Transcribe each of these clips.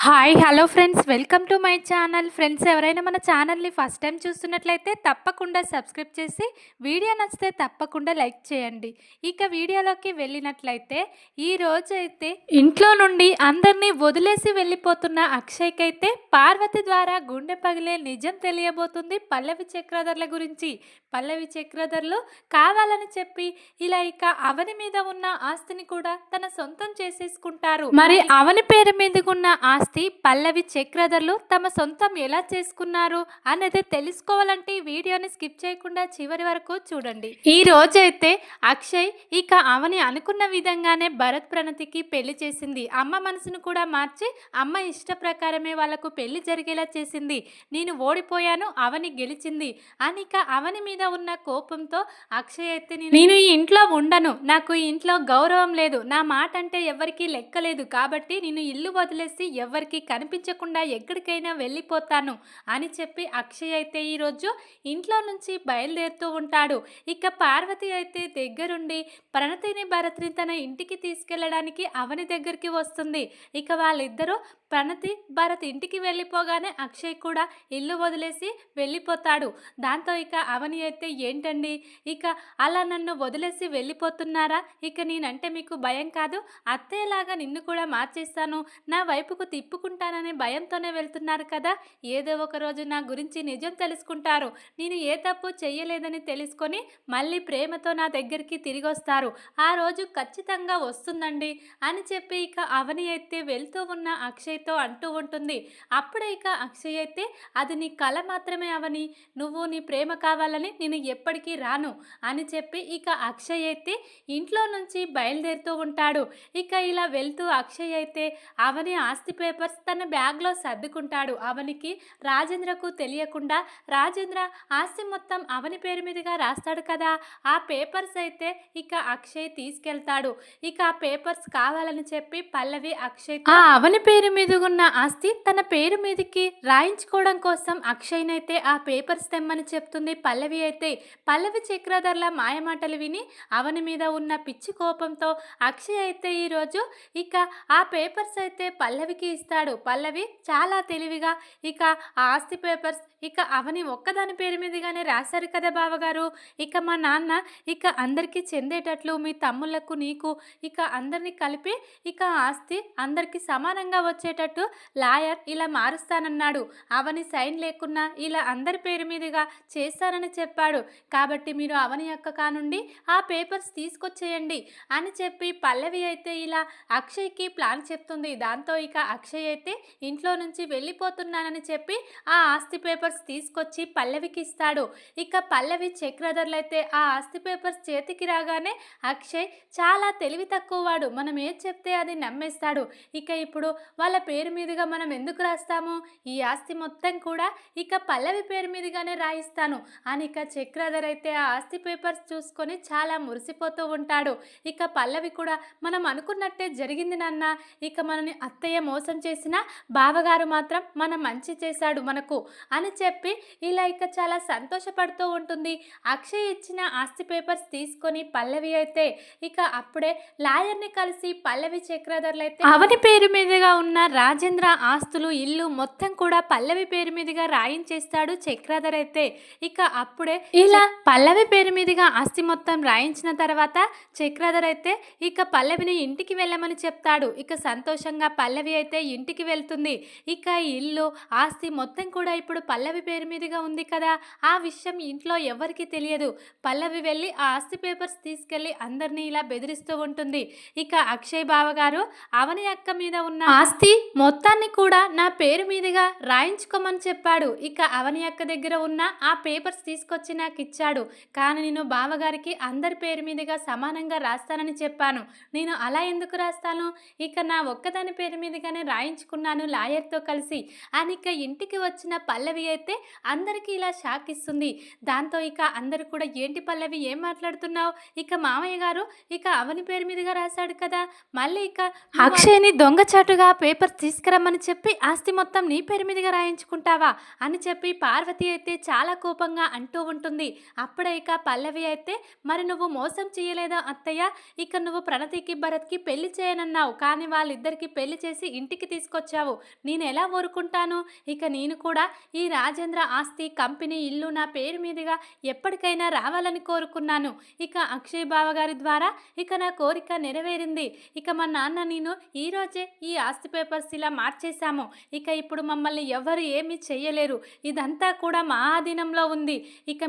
Hi hello friends, welcome to my channel. Friends, ఎవరైనా మన ఛానల్ని ఫస్ట్ టైం చూస్తున్నట్లయితే తప్పకుండా సబ్స్క్రైబ్ చేసి వీడియో నచ్చితే తప్పకుండా లైక్ చేయండి. ఇక వీడియోలోకి వెళ్ళినట్లయితే ఈ రోజు అయితే ఇంట్లో నుండి అందరినీ వదిలేసి వెళ్ళిపోతున్న అక్షయ్కైతే పార్వతి ద్వారా గుండె పగిలే నిజం తెలియబోతుంది పల్లవి చక్రధర్ల గురించి. పల్లవి చక్రధర్లు కావాలని చెప్పి ఇలా ఇక అవని మీద ఉన్న ఆస్తిని కూడా తన సొంతం చేసేసుకుంటారు. మరి అవని పేరు మీదకున్న ఆస్తి పల్లవి చక్రధర్లు తమ సొంతం ఎలా చేసుకున్నారు అనేది తెలుసుకోవాలంటే ఈ వీడియోని స్కిప్ చేయకుండా చివరి వరకు చూడండి. ఈ రోజైతే అక్షయ్ ఇక అవని అనుకున్న విధంగానే భరత్ ప్రణతికి పెళ్లి చేసింది. అమ్మ మనసును కూడా మార్చి అమ్మ ఇష్ట ప్రకారమే వాళ్లకు పెళ్లి జరిగేలా చేసింది. నేను ఓడిపోయాను, అవని గెలిచింది అని ఇక అవని మీద ఉన్న కోపంతో అక్షయ్ అయితే నేను ఈ ఇంట్లో ఉండను, నాకు ఈ ఇంట్లో గౌరవం లేదు, నా మాట అంటే ఎవరికి లెక్కలేదు, కాబట్టి నేను ఇల్లు వదిలేసి ఎవరికి కనిపించకుండా ఎక్కడికైనా వెళ్ళిపోతాను అని చెప్పి అక్షయ్ అయితే ఈరోజు ఇంట్లో నుంచి బయలుదేరుతూ ఉంటాడు. ఇక పార్వతి అయితే దగ్గరుండి ప్రణతిని భరత్ని తన ఇంటికి తీసుకెళ్ళడానికి అవని దగ్గరికి వస్తుంది. ఇక వాళ్ళిద్దరూ ప్రణతి భరత్ ఇంటికి వెళ్ళిపోగానే అక్షయ్ కూడా ఇల్లు వదిలేసి వెళ్ళిపోతాడు. దాంతో ఇక అవని అయితే ఏంటండి ఇక అలా నన్ను వదిలేసి వెళ్ళిపోతున్నారా, ఇక నేనంటే మీకు భయం కాదు, అత్తేలాగా నిన్ను కూడా మార్చేస్తాను, నా వైపుకు తిప్పుకుంటాననే భయంతోనే వెళ్తున్నారు కదా, ఏదో ఒక రోజు నా గురించి నిజం తెలుసుకుంటారు, నేను ఏ తప్పు చెయ్యలేదని తెలుసుకొని మళ్ళీ ప్రేమతో నా దగ్గరికి తిరిగి వస్తారు, ఆ రోజు ఖచ్చితంగా వస్తుందండి అని చెప్పి ఇక అవని అయితే వెళ్తూ ఉన్న అక్షయ్తో అంటూ ఉంటుంది. అప్పుడే ఇక అక్షయ్ అయితే అది నీ కళ మాత్రమే అవని, నువ్వు నీ ప్రేమ కావాలని నేను ఎప్పటికీ రాను అని చెప్పి ఇక అక్షయ్ అయితే ఇంట్లో నుంచి బయలుదేరుతూ ఉంటాడు. ఇక ఇలా వెళ్తూ అక్షయ్ అయితే అవని ఆస్తి పేపర్స్ తన బ్యాగ్లో సర్దుకుంటాడు. అవనికి రాజేంద్రకు తెలియకుండా రాజేంద్ర ఆస్తి మొత్తం అవని పేరు మీదుగా రాస్తాడు కదా, ఆ పేపర్స్ అయితే ఇక అక్షయ్ తీసుకెళ్తాడు. ఇక ఆ పేపర్స్ కావాలని చెప్పి పల్లవి అక్షయ్ ఆ అవని పేరు మీద ఉన్న ఆస్తి తన పేరు మీదకి రాయించుకోవడం కోసం అక్షయ్నైతే ఆ పేపర్స్ తెమ్మని చెప్తుంది. పల్లవి అయితే పల్లవి చక్రధర్ల మాయమాటలు విని అవని మీద ఉన్న పిచ్చి కోపంతో అక్షయ్ అయితే ఈరోజు ఇక ఆ పేపర్స్ అయితే పల్లవికి ఇస్తాడు. పల్లవి చాలా తెలివిగా ఇక ఆ ఆస్తి పేపర్స్ ఇక అవని ఒక్కదాని పేరు మీదుగానే రాశారు కదా బావగారు, ఇక మా నాన్న ఇక అందరికీ చెందేటట్లు మీ తమ్ముళ్లకు నీకు ఇక అందరినీ కలిపి ఇక ఆస్తి అందరికీ సమానంగా వచ్చేటట్టు లాయర్ ఇలా మారుస్తానన్నాడు, అవని సైన్ లేకున్నా ఇలా అందరి పేరు మీదుగా చేస్తానని చెప్పాడు, కాబట్టి మీరు అవని యొక్క కానుండి ఆ పేపర్స్ తీసుకొచ్చేయండి అని చెప్పి పల్లవి అయితే ఇలా అక్షయ్కి ప్లాన్ చెప్తుంది. దాంతో ఇక అక్షయ్ అయితే ఇంట్లో నుంచి వెళ్ళిపోతున్నానని చెప్పి ఆ ఆస్తి పేపర్స్ తీసుకొచ్చి పల్లవికి ఇస్తాడు. ఇక పల్లవి చక్రధర్లు అయితే ఆ ఆస్తి పేపర్స్ చేతికి రాగానే అక్షయ్ చాలా తెలివి తక్కువ వాడు, మనం ఏం చెప్తే అది నమ్మేస్తాడు, ఇక ఇప్పుడు వాళ్ళ పేరు మీదుగా మనం ఎందుకు రాస్తాము, ఈ ఆస్తి మొత్తం కూడా ఇక పల్లవి పేరు మీదుగానే రాయిస్తాను అని ఇక చక్రధర్ అయితే ఆ ఆస్తి పేపర్స్ చూసుకొని చాలా మురిసిపోతూ ఉంటాడు. ఇక పల్లవి కూడా మనం అనుకున్నట్టే జరిగింది నాన్న, ఇక మనని అత్తయ్య మోసం చేసిన బావగారు మాత్రం మన మంచి చేశాడు మనకు అని చెప్పి ఇలా ఇక చాలా సంతోషపడుతూ ఉంటుంది. అక్షయ్ ఇచ్చిన ఆస్తి పేపర్స్ తీసుకొని పల్లవి అయితే ఇక అప్పుడే లాయర్ని కలిసి పల్లవి చక్రధర్లు అయితే అవని పేరు మీదుగా ఉన్న రాజేంద్ర ఆస్తులు ఇల్లు మొత్తం కూడా పల్లవి పేరు మీదుగా రాయించేస్తాడు చక్రధర్ అయితే. ఇక అప్పుడే ఇలా పల్లవి పేరు మీదుగా ఆస్తి మొత్తం రాయించిన తర్వాత చక్రధర్ అయితే ఇక పల్లవిని ఇంటికి వెళ్ళమని చెప్తాడు. ఇక సంతోషంగా పల్లవి అయితే ఇంటికి వెళ్తుంది. ఇక ఇల్లు ఆస్తి మొత్తం కూడా ఇప్పుడు పల్లవి పేరు మీదుగా ఉంది కదా, ఆ విషయం ఇంట్లో ఎవరికి తెలియదు. పల్లవి వెళ్ళి ఆ ఆస్తి పేపర్స్ తీసుకెళ్లి అందరినీ ఇలా బెదిరిస్తూ ఉంటుంది. ఇక అక్షయ్ బావగారు అవని అక్క మీద ఉన్న ఆస్తి మొత్తాన్ని కూడా నా పేరు మీదుగా రాయించుకోమని చెప్పాడు, ఇక అవని అక్క దగ్గర ఉన్న ఆ పేపర్స్ తీసుకొచ్చి నాకు ఇచ్చాడు, కానీ నేను బావగారికి అందరి పేరు మీదుగా సమానంగా రాస్తానని చెప్పాను, నేను అలా ఎందుకు రాస్తాను, ఇక నా ఒక్కదాని పేరు మీదుగానే రాయించుకున్నాను లాయర్తో కలిసి అని ఇక ఇంటికి వచ్చిన పల్లవి అయితే అందరికీ ఇలా షాక్ ఇస్తుంది. దాంతో ఇక అందరు కూడా ఏంటి పల్లవి ఏం మాట్లాడుతున్నావు, ఇక మామయ్య గారు ఇక అవని పేరు మీదుగా రాశాడు కదా, మళ్ళీ ఇక అక్షయ్ని దొంగచాటుగా పేపర్స్ పేపర్స్ తీసుకురమ్మని చెప్పి ఆస్తి మొత్తం నీ పేరు మీదుగా రాయించుకుంటావా అని చెప్పి పార్వతి అయితే చాలా కోపంగా అంటూ ఉంటుంది. అప్పుడే ఇక పల్లవి అయితే, మరి నువ్వు మోసం చేయలేదా అత్తయ్య? ఇక నువ్వు ప్రణతికి భరత్కి పెళ్లి చేయనన్నావు, కానీ వాళ్ళిద్దరికి పెళ్లి చేసి ఇంటికి తీసుకొచ్చావు. నేను ఎలా ఊరుకుంటాను? ఇక నేను కూడా ఈ రాజేంద్ర ఆస్తి, కంపెనీ, ఇల్లు నా పేరు మీదుగా ఎప్పటికైనా రావాలని కోరుకున్నాను. ఇక అక్షయ్ బావగారి ద్వారా ఇక నా కోరిక నెరవేరింది. ఇక మా నాన్న నేను ఈరోజే ఈ ఆస్తి పేపర్స్ ఇలా మార్చేశాము. ఇక ఇప్పుడు మమ్మల్ని ఎవరు ఏమీ చెయ్యలేరు. ఇదంతా కూడా మా ఆధీనంలో ఉంది. ఇక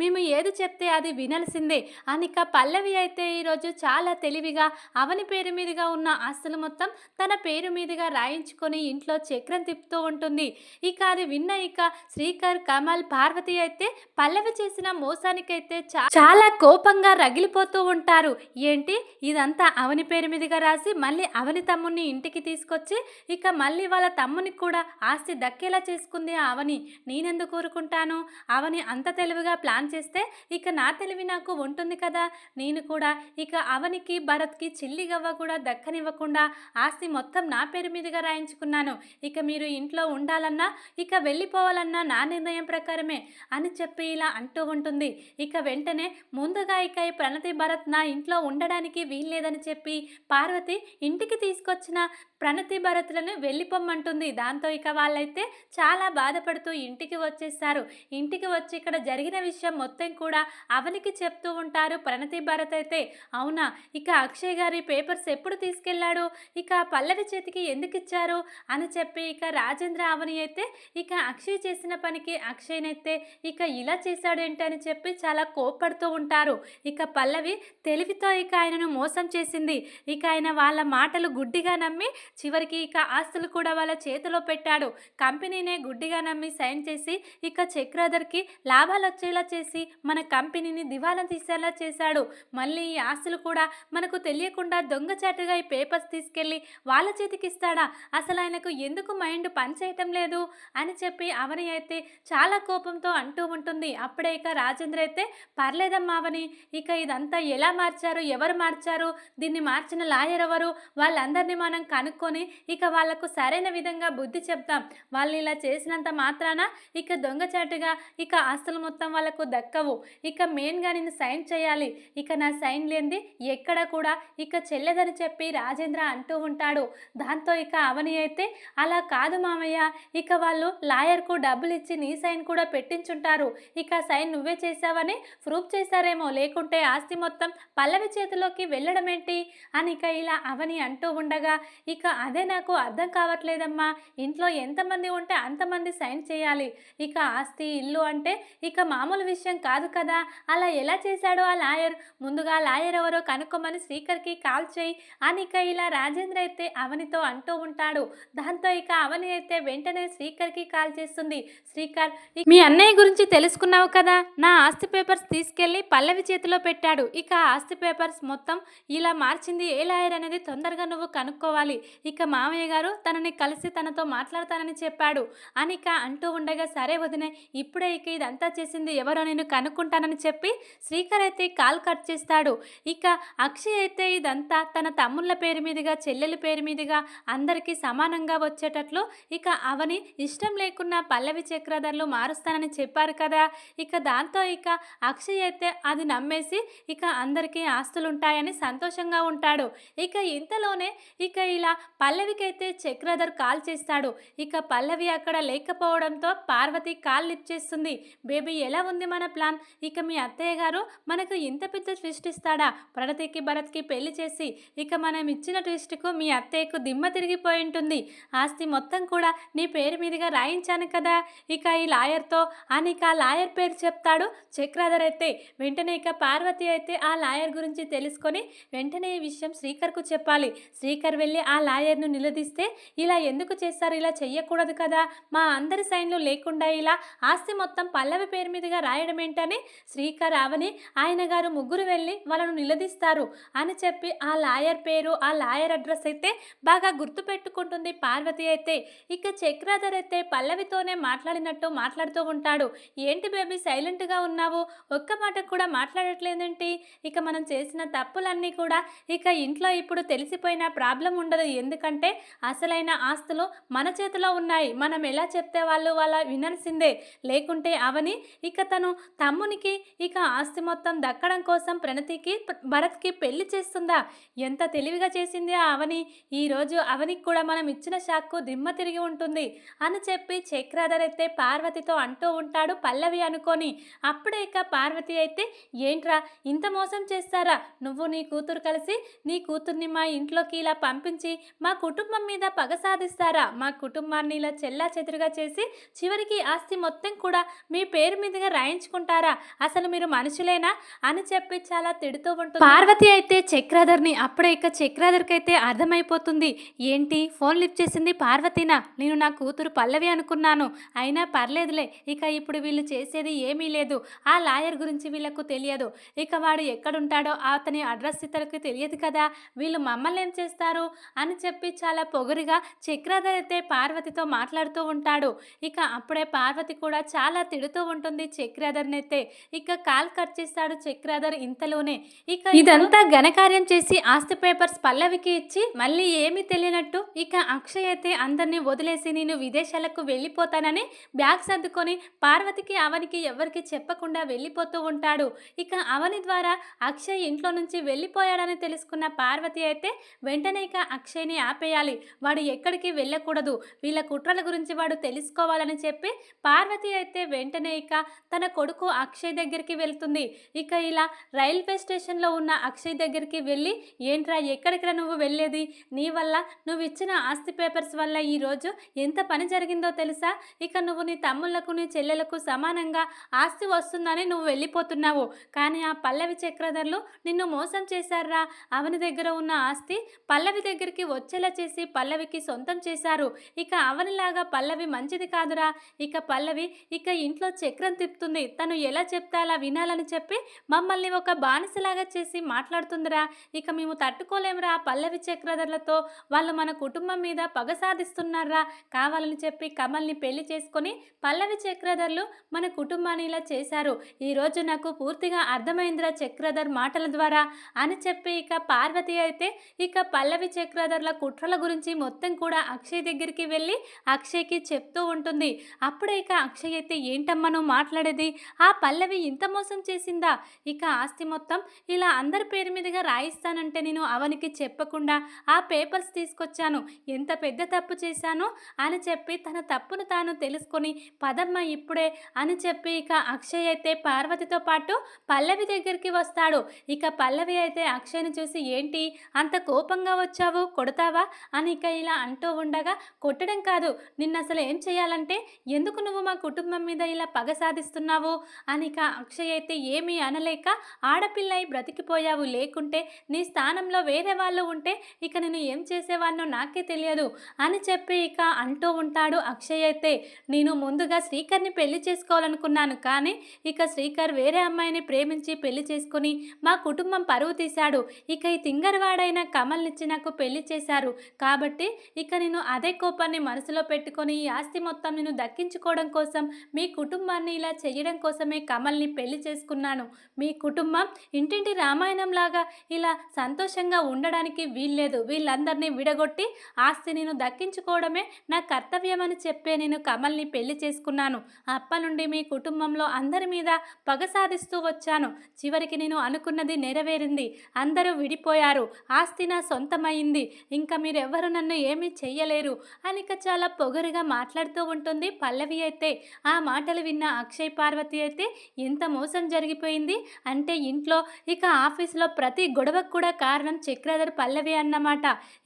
మేము ఏది చెప్తే అది వినాల్సిందే అని ఇక పల్లవి అయితే ఈరోజు చాలా తెలివిగా అవని పేరు మీదుగా ఉన్న ఆస్తులు మొత్తం తన పేరు మీదుగా రాయించుకొని ఇంట్లో చక్రం తిప్పుతూ ఉంటుంది. ఇక అది విన్న ఇక శ్రీకర్, కమల్, పార్వతి అయితే పల్లవి చేసిన మోసానికైతే చాలా కోపంగా రగిలిపోతూ ఉంటారు. ఏంటి ఇదంతా అవని పేరు మీదుగా రాసి మళ్ళీ అవని తమ్ముని ఇంటికి తీసుకొచ్చి ఇక మళ్ళీ వాళ్ళ తమ్ముని కూడా ఆస్తి దక్కేలా చేసుకుంది ఆ అవని. నేనెందుకు కోరుకుంటాను? అవని అంత తెలివిగా ప్లాన్ చేస్తే ఇక నా తెలివి నాకు ఉంటుంది కదా. నేను కూడా ఇక అవనికి, భరత్కి చిల్లి గవ్వ కూడా దక్కనివ్వకుండా ఆస్తి మొత్తం నా పేరు మీదుగా రాయించుకున్నాను. ఇక మీరు ఇంట్లో ఉండాలన్నా ఇక వెళ్ళిపోవాలన్నా నా నిర్ణయం ప్రకారమే అని చెప్పి ఇలా అంటూ ఉంటుంది. ఇక వెంటనే ముందుగా ఇక ఈ ప్రణతి, భరత్ నా ఇంట్లో ఉండడానికి వీల్లేదని చెప్పి పార్వతి ఇంటికి తీసుకొచ్చిన ప్రణతి, భరత్లను వెళ్ళిపోమ్మంటుంది. దాంతో ఇక వాళ్ళైతే చాలా బాధపడుతూ ఇంటికి వచ్చేస్తారు. ఇంటికి వచ్చి ఇక్కడ జరిగిన విషయం మొత్తం కూడా అవనికి చెప్తూ ఉంటారు ప్రణతి, భరత్ అయితే. అవునా, ఇక అక్షయ్ గారి పేపర్స్ ఎప్పుడు తీసుకెళ్లాడు, ఇక పల్లవి చేతికి ఎందుకు ఇచ్చారు అని చెప్పి ఇక రాజేంద్ర, అవని అయితే ఇక అక్షయ్ చేసిన పనికి అక్షయ్నైతే ఇక ఇలా చేశాడేంటి అని చెప్పి చాలా కోప్పడుతూ ఉంటారు. ఇక పల్లవి తెలివితో ఇక ఆయనను మోసం చేసింది. ఇక ఆయన వాళ్ళ మాటలు గుడ్డిగా నమ్మి చివరికి ఇక ఆస్తులు కూడా వాళ్ళ చేతిలో పెట్టాడు. కంపెనీనే గుడ్డిగా నమ్మి సైన్ చేసి ఇక చక్రధర్కి లాభాలు వచ్చేలా చేసి మన కంపెనీని దివాలా తీసేలా చేశాడు. మళ్ళీ ఈ ఆస్తులు కూడా మనకు తెలియకుండా దొంగచాటుగా ఈ పేపర్స్ తీసుకెళ్ళి వాళ్ళ చేతికి ఇస్తాడా? అసలు ఆయనకు ఎందుకు మైండ్ పనిచేయటం లేదు అని చెప్పి అవని అయితే చాలా కోపంతో అంటూ ఉంటుంది. అప్పుడే ఇక రాజేంద్ర అయితే, పర్లేదమ్మా అవని, ఇక ఇదంతా ఎలా మార్చారు, ఎవరు మార్చారు, దీన్ని మార్చిన లాయర్ ఎవరు, వాళ్ళందరినీ మనం కనుక్కొని ఇక వాళ్లకు సరైన విధంగా బుద్ధి చెప్తాం. వాళ్ళు ఇలా చేసినంత మాత్రాన ఇక దొంగచాటుగా ఇక ఆస్తులు మొత్తం వాళ్ళకు దక్కవు. ఇక మెయిన్గా నేను సైన్ చేయాలి. ఇక నా సైన్ లేనిది ఎక్కడ కూడా ఇక చెల్లెదని చెప్పి రాజేంద్ర అంటూ ఉంటాడు. దాంతో ఇక అవని అయితే, అలా కాదు మామయ్య, ఇక వాళ్ళు లాయర్కు డబ్బులు ఇచ్చి నీ సైన్ కూడా పెట్టించుంటారు. ఇక సైన్ నువ్వే చేశావని ప్రూఫ్ చేశారేమో, లేకుంటే ఆస్తి మొత్తం పల్లవి చేతిలోకి వెళ్ళడం ఏంటి అని ఇక ఇలా అవని అంటూ ఉండగా, ఇక అదే నాకు అర్థం కావట్లేదమ్మా, ఇంట్లో ఎంతమంది ఉంటే అంతమంది సైన్ చేయాలి. ఇక ఆస్తి, ఇల్లు అంటే ఇక మామూలు విషయం కాదు కదా. అలా ఎలా చేశాడో ఆ లాయర్, ముందుగా లాయర్ ఎవరో కనుక్కోమని శ్రీకర్కి కాల్ చేయి అని ఇక ఇలా రాజేంద్ర అయితే అవనితో అంటూ ఉంటాడు. దాంతో ఇక అవని అయితే వెంటనే శ్రీకర్కి కాల్ చేస్తుంది. శ్రీకర్, మీ అన్నయ్య గురించి తెలుసుకున్నావు కదా, నా ఆస్తి పేపర్స్ తీసుకెళ్ళి పల్లవి చేతిలో పెట్టాడు. ఇక ఆస్తి పేపర్స్ మొత్తం ఇలా మార్చింది ఏ లాయర్ అనేది తొందరగా నువ్వు కనుక్కోవాలి. ఇక మామయ్య గారు తనని కలిసి తనతో మాట్లాడతానని చెప్పాడు అని ఇక అంటూ ఉండగా, సరే వదినే, ఇప్పుడే ఇక ఇదంతా చేసింది ఎవరో నేను కనుక్కుంటానని చెప్పి శ్రీకర్ అయితే కాల్ కట్ చేస్తాడు. ఇక అక్షయ్ అయితే ఇదంతా తన తమ్ముళ్ళ పేరు మీదుగా, చెల్లెల పేరు మీదుగా అందరికీ సమానంగా వచ్చేటట్లు ఇక అవని ఇష్టం లేకున్నా పల్లవి చక్రధర్లు మారుస్తానని చెప్పారు కదా. ఇక దాంతో ఇక అక్షయ్ అయితే అది నమ్మేసి ఇక అందరికీ ఆస్తులుంటాయని సంతోషంగా ఉంటాడు. ఇక ఇంతలోనే ఇక ఇలా పల్లవికైతే చక్రధర్ కాల్ చేస్తాడు. ఇక పల్లవి అక్కడ లేకపోవడంతో పార్వతి కాల్ లిఫ్ట్ చేస్తుంది. బేబీ, ఎలా ఉంది మన ప్లాన్? ఇక మీ అత్తయ్య గారు మనకు ఇంత పెద్ద ట్విస్ట్ ఇస్తాడా? ప్రణతికి, భరత్కి పెళ్లి చేసి ఇక మనం ఇచ్చిన ట్విస్ట్కు మీ అత్తయ్యకు దిమ్మ తిరిగిపోయి ఉంటుంది. ఆస్తి మొత్తం కూడా నీ పేరు మీదుగా రాయించాను కదా ఇక ఈ లాయర్తో అని ఇక ఆ లాయర్ పేరు చెప్తాడు చక్రధర్ అయితే. వెంటనే ఇక పార్వతి అయితే ఆ లాయర్ గురించి తెలుసుకొని వెంటనే ఈ విషయం శ్రీకర్కు చెప్పాలి. శ్రీకర్ వెళ్ళి ఆ లాయర్ను నిలదీస్తే, ఇలా ఎందుకు చేస్తారు, ఇలా చెయ్యకూడదు కదా, మా అందరి సైన్లు లేకుండా ఇలా ఆస్తి మొత్తం పల్లవి పేరు మీదుగా రాయడం ఏంటని శ్రీకర్, అవని, ఆయన గారు ముగ్గురు వెళ్ళి వాళ్ళను నిలదీస్తారు అని చెప్పి ఆ లాయర్ పేరు, ఆ లాయర్ అడ్రస్ అయితే బాగా గుర్తుపెట్టుకుంటుంది పార్వతి అయితే. ఇక చక్రధర్ అయితే పల్లవితోనే మాట్లాడినట్టు మాట్లాడుతూ ఉంటాడు. ఏంటి బేబీ సైలెంట్గా ఉన్నావు, ఒక్క మాట కూడా మాట్లాడట్లేదేంటి? ఇక మనం చేసిన తప్పులన్నీ కూడా ఇక ఇంట్లో ఇప్పుడు తెలిసిపోయిన ప్రాబ్లం ఉండదు, ఎందుకంటే అసలైన ఆస్తులు మన చేతిలో ఉన్నాయి. మనం ఎలా చెప్తే వాళ్ళు వినాల్సిందే. లేకుంటే అవని ఇక తను తమ్మునికి ఇక ఆస్తి మొత్తం దక్కడం కోసం ప్రణతికి భరత్‌కి పెళ్లి చేస్తుందా? ఎంత తెలివిగా చేసింది ఆ అవని. ఈరోజు అవనికి కూడా మనం ఇచ్చిన షాక్‌కు దిమ్మ తిరిగి ఉంటుంది అని చెప్పి చక్రాధర్ అయితే పార్వతితో అంటూ ఉంటాడు పల్లవి అనుకోని. అప్పుడే ఇక పార్వతి అయితే ఏంట్రా ఇంత మోసం చేస్తారా? నువ్వు నీ కూతురు కలిసి నీ కూతుర్ని మా ఇంట్లోకి ఇలా పంపించి మా కుటుంబం మీద పగ సాధిస్తారా? మా కుటుంబాన్ని ఇలా చెల్లాచెదురుగా చేసి చివరికి ఆస్తి మొత్తం కూడా మీ పేరు మీదుగా రాయించుకుంటారా? అసలు మీరు మనుషులేనా అని చెప్పి చాలా తిడుతూ ఉంటుంది. పార్వతి అయితే చక్రాధర్ని. అప్పుడే ఇక చక్రాధర్కి అయితే అర్థమైపోతుంది. ఏంటి ఫోన్ లిఫ్ట్ చేసింది పార్వతినా? నేను నా కూతురు పల్లవి అనుకున్నాను. అయినా పర్లేదులే, ఇక ఇప్పుడు వీళ్ళు చేసేది ఏమీ లేదు. ఆ లాయర్ గురించి వీళ్ళకు తెలియదు. ఇక వాడు ఎక్కడుంటాడో అతని అడ్రస్ ఇతరులకు తెలియదు కదా, వీళ్ళు మమ్మల్ని ఏం చేస్తారు అని చెప్పి చాలా పొగరుగా చక్రాధర్ అయితే పార్వతితో మాట్లాడుతూ ఉంటాడు. ఇక అప్పుడే పార్వతి కూడా చాలా తిడుతూ ఉంటుంది చక్రాధర్ని అయితే. ఇక కాల్ కట్ చేస్తాడు చక్రాధర్ ఇంతలోనే. ఇక ఇదంతా ఘనకార్యం చేసి ఆస్తి పేపర్స్ పల్లవికి ఇచ్చి మళ్ళీ ఏమీ తెలియనట్టు ఇక అక్షయ్ అయితే అందరినీ వదిలేసి నేను విదేశాలకు వెళ్ళిపోతానని బ్యాగ్ సర్దుకొని పార్వతికి అవనికి ఎవరికి చెప్పకుండా వెళ్ళిపోతూ ఉంటాడు. ఇక అవని ద్వారా అక్షయ్ ఇంట్లో నుంచి వెళ్ళిపోయాడని తెలుసుకున్న పార్వతి అయితే వెంటనే ఇక అక్షయ్ని ఆపేయాలి, వాడు ఎక్కడికి వెళ్ళకూడదు, వీళ్ళ కుట్రల గురించి వాడు తెలుసుకోవాలని చెప్పి పార్వతి అయితే వెంటనే ఇక తన కొడుకు అక్షయ్ దగ్గరికి వెళ్తుంది. ఇక ఇలా రైల్వే స్టేషన్లో ఉన్న అక్షయ్ దగ్గరికి వెళ్ళి ఏంట్రా ఎక్కడికి నువ్వు వెళ్ళేది? నీ వల్ల నువ్వు ఇచ్చిన ఆస్తి పేపర్స్ వల్ల ఈరోజు ఎంత పని జరిగిందో తెలుసా? ఇక నువ్వు నీ తమ్ముళ్లకు నీ చెల్లెలకు సమానంగా ఆస్తి వస్తుందని నువ్వు వెళ్ళిపోతున్నావు. కానీ ఆ పల్లవి చక్రధర్లు నిన్ను మోసం చేశారా? అవని దగ్గర ఉన్న ఆస్తి పల్లవి దగ్గరికి వచ్చేలా చేసి పల్లవికి సొంతం చేశారు. ఇక అవనిలాగా పల్లవి మంచిది కాదురా. ఇక పల్లవి ఇక ఇంట్లో చక్రం తిప్పుతుంది. తను ఎలా చెప్తే అలా వినాలని చెప్పి మమ్మల్ని ఒక బానిసలాగా చేసి మాట్లాడుతుందిరా. ఇక మేము తట్టుకోలేమురా పల్లవి చక్రధర్లతో. వాళ్ళు మన కుటుంబం మీద పగ సాధిస్తున్నారా? కావాలని చెప్పి కమల్ని పెళ్లి చేసుకొని పల్లవి చక్రధర్లు మన కుటుంబాన్ని ఇలా చేశారు. ఈరోజు నాకు పూర్తిగా అర్థమైందిరా చక్రధర్ మాటల ద్వారా అని చెప్పి ఇక పార్వతి అయితే ఇక పల్లవి చక్రధర్ల కుట్రల గురించి మొత్తం కూడా అక్షయ్ దగ్గరికి వెళ్ళి అక్షయ్కి చెప్తూ ఉంటుంది. అప్పుడే ఇక అక్షయ్ అయితే ఏంటమ్మా నువ్వు మాట్లాడేది? ఆ పల్లవి ఇంత మోసం చేసిందా? ఇక ఆస్తి మొత్తం ఇలా అందరి పేరు మీదుగా రాయిస్తానంటే నేను అవనికి చెప్పకుండా ఆ పేపర్స్ తీసుకొచ్చాను. ఎంత పెద్ద తప్పు చేశాను అని చెప్పి తన తప్పును తాను తెలుసుకొని పదమ్మ ఇప్పుడే అని చెప్పి ఇక అక్షయ్ అయితే పార్వతితో పాటు పల్లవి దగ్గరికి వస్తాడు. ఇక పల్లవి అయితే అక్షయ్ని చూసి ఏంటి అంత కోపంగా వచ్చావు, కొడతావా అని ఇక ఇలా అంటూ ఉండగా కొట్టడం కాదు, నిన్న అసలు ఏం చేయాలంటే ఎందుకు నువ్వు మా కుటుంబం మీద ఇలా పగ సాధిస్తున్నావు అని ఇక అక్షయ్ అయితే ఏమీ అనలేక ఆడపిల్లై బ్రతికిపోయావు, లేకుంటే నీ స్థానంలో వేరే వాళ్ళు ఉంటే ఇక నేను ఏం చేసేవాడినో నాకే తెలియదు అని చెప్పి ఇక అంటూ ఉంటాడు అక్షయ్ అయితే. నేను ముందుగా శ్రీకర్ని పెళ్లి చేసుకోవాలనుకున్నాను, కానీ ఇక శ్రీకర్ వేరే అమ్మాయిని ప్రేమించి పెళ్లి చేసుకుని మా కుటుంబం పరువు తీశాడు. ఇక ఈ తింగరవాడైన కమల్నిచ్చి నాకు పెళ్లి చేశారు కాబట్టి ఇక నేను అదే కోపాన్ని మనసులో పెట్టుకొని ఈ ఆస్తి మొత్తం నేను దక్కించుకోవడం కోసం మీ కుటుంబాన్ని ఇలా చేయడం కోసమే కమల్ని పెళ్లి చేసుకున్నాను. మీ కుటుంబం ఇంటింటి రామాయణం లాగా ఇలా సంతోషంగా ఉండడానికి వీల్లేదు. వీళ్ళందరినీ విడగొట్టి ఆస్తి నేను దక్కించుకోవడమే నా కర్తవ్యం అని చెప్పే నేను కమల్ని పెళ్లి చేసుకున్నాను. అప్పటి నుండి మీ కుటుంబంలో అందరి మీద పగ సాధిస్తూ వచ్చాను. చివరికి నేను అనుకున్నది నెరవేరింది. అందరూ విడిపోయారు. ఆస్తి నా సొంతమైంది. ఇంకా మీరెవ్వరు నన్ను ఏమీ చెయ్యలేరు అని ఇక చాలా పొగరుగా మాట్లాడుతూ ఉంటుంది పల్లవి అయితే. ఆ మాటలు విన్న అక్షయ్ పార్వతి అయితే ఎంత మోసం జరిగిపోయింది అంటే ఇంట్లో ఇక ఆఫీసులో ప్రతి గొడవకు కూడా కారణం చక్రధర్ పల్లవి అన్నమాట.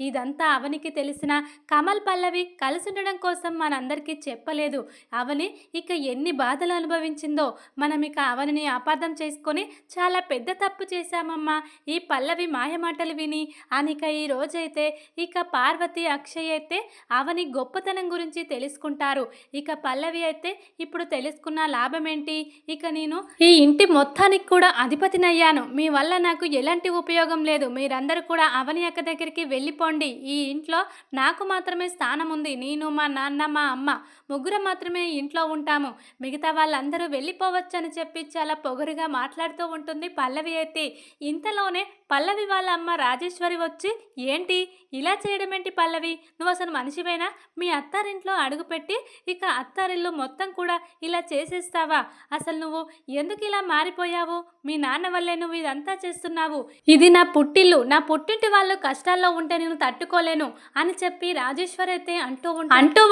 ఇదంతా అవనికి తెలిసిన కమల్ పల్లవి కలిసి ఉండడం కోసం మనందరికీ చెప్పలేదు. అవని ఇక ఎన్ని బాధలు అనుభవించిందో. మనం ఇక అవనిని అపార్థం చేసుకొని చాలా పెద్ద తప్పు చేశామమ్మా ఈ పల్లవి మాయమాటలు విని అనిక ఈ రోజైతే ఇక పార్వతి అక్షయ్ అయితే అవని గొప్పతనం గురించి తెలుసుకుంటారు. ఇక పల్లవి అయితే ఇప్పుడు తెలుసుకున్న లాభం ఏంటి? ఇక నేను ఈ ఇంటి మొత్తానికి కూడా అధిపతినయ్యాను. మీ వల్ల నాకు ఎలాంటి ఉపయోగం లేదు. మీరందరూ కూడా అవని అక్క దగ్గరికి వెళ్ళిపోండి. ఈ ఇంట్లో నాకు మాత్రమే స్థానం ఉంది. నేను మా నాన్న మా అమ్మ ముగ్గురం మాత్రమే ఇంట్లో ఉంటాము. మిగతా వాళ్ళందరూ వెళ్ళిపోవచ్చు అని చెప్పి చాలా పొగరుగా మాట్లాడుతూ ఉంటుంది పల్లవి అయితే. ఇంతలోనే పల్లవి వాళ్ళ అమ్మ రాజేశ్వరి వచ్చి ఏంటి ఇలా చేయడం ఏంటి పల్లవి? నువ్వు అసలు మనిషివేనా? మీ అత్తారింట్లో అడుగుపెట్టి ఇక అత్తారిల్లు మొత్తం కూడా ఇలా చేసేస్తావా? అసలు నువ్వు ఎందుకు ఇలా మారిపోయావు? మీ నాన్న వల్లే నువ్వు ఇదంతా చేస్తున్నావు. ఇది నా పుట్టిల్లు. నా పుట్టింటి వాళ్ళు కష్టాల్లో ఉంటే నేను తట్టుకోలేను అని చెప్పి రాజేశ్వరి అయితే అంటూ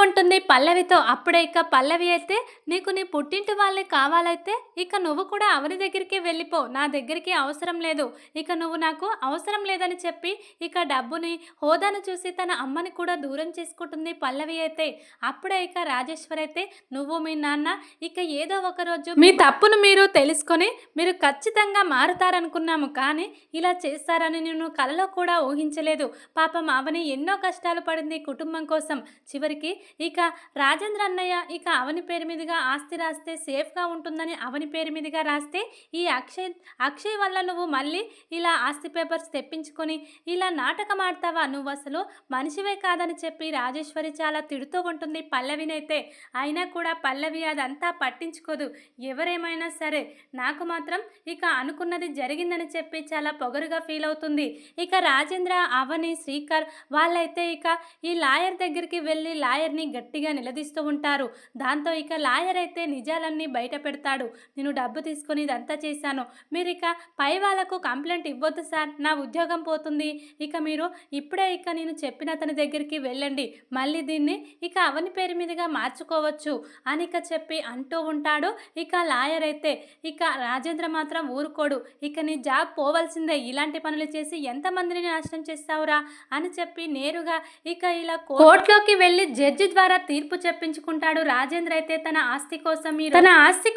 ఉంటుంది పల్లవితో. అప్పుడే ఇక పల్లవి అయితే నీకు నీ పుట్టింటి వాళ్ళే కావాలైతే ఇక నువ్వు కూడా అవని దగ్గరికి వెళ్ళిపో. నా దగ్గరికి అవసరం లేదు. ఇక నువ్వు నాకు అవసరం లేదని చెప్పి ఇక డబ్బుని, హోదాను చూసి తన అమ్మని కూడా దూరం చేసుకుంటుంది పల్లవి అయితే. అప్పుడే ఇక రాజేశ్వరి అయితే నువ్వు మీ నాన్న ఇక ఏదో ఒక రోజు మీ తప్పును మీరు తెలుసుకొని మీరు ఖచ్చితంగా మారుతారనుకున్నాము. కానీ ఇలా చేస్తారని నేను కలలో కూడా ఊహించలేదు. పాపం అవని ఎన్నో కష్టాలు పడింది కుటుంబం కోసం. చివరికి ఇక రాజేంద్ర అన్నయ్య ఇక అవని పేరు మీదుగా ఆస్తి రాస్తే సేఫ్గా ఉంటుందని అవని పేరు మీదుగా రాస్తే ఈ అక్షయ్ వల్ల నువ్వు మళ్ళీ ఇలా ఆస్తి పేపర్స్ తెప్పించుకొని ఇలా నాటకం ఆడతావా? నువ్వు అసలు మనిషివే కాదని చెప్పి రాజేశ్వరి చాలా తిడుతూ ఉంటుంది పల్లవినైతే. అయినా కూడా పల్లవి అదంతా పట్టించుకోదు. ఎవరేమైనా సరే నాకు మాత్రం ఇక అనుకున్నది జరిగిందని చెప్పి చాలా పొగరుగా ఫీల్ అవుతుంది. ఇక రాజేంద్ర, అవని, శ్రీకర్ వాళ్ళైతే ఇక ఈ లాయర్ దగ్గరికి వెళ్ళి లాయర్ని గట్టిగా నిలదీస్తూ ఉంటారు. దాంతో ఇక లాయర్ అయితే నిజాలన్నీ బయట పెడతాడు. నేను డబ్బు తీసుకొని ఇదంతా చేశాను. మీరు ఇక పై వాళ్ళకు కంప్లైంట్ ఇవ్వద్దు సార్, నా ఉద్యోగం పోతుంది. ఇక మీరు ఇప్పుడే ఇక నేను చెప్పిన అతని దగ్గరికి వెళ్ళండి. మళ్ళీ దీన్ని ఇక అవని పేరు మీదుగా మార్చుకోవచ్చు అని ఇక చెప్పి అంటూ ఉంటాడు. ఇక లాయర్ అయితే ఇక రాజేంద్ర మాత్రం ఊరుకోడు. ఇక నీ జాబ్ పోవాల్సిందే. ఇలాంటి పనులు చేసి ఎంతమందిని నాశనం చేస్తావురా అని చెప్పి నేరుగా ఇక ఇలా కోర్టులోకి వెళ్ళి జడ్జి ద్వారా తీర్పు చెప్పించుకుంటాడు. రాజేంద్ర అయితే తన ఆస్తి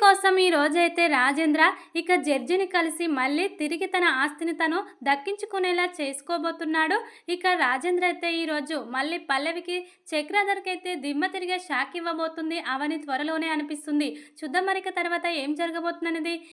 కోసం ఈ రోజైతే రాజేంద్ర ఇక జడ్జిని కలిసి మళ్ళీ తిరిగి తన ఆస్తిని తను దక్కించుకునేలా చేసుకోబోతున్నాడు. ఇక రాజేంద్ర అయితే ఈరోజు మళ్ళీ పల్లవికి చక్రధర్కి అయితే దిమ్మ తిరిగే షాక్ ఇవ్వబోతుంది అవని త్వరలోనే అనిపిస్తుంది. చూద్దాం మరిక తర్వాత ఏం జరగబోతుందనేది.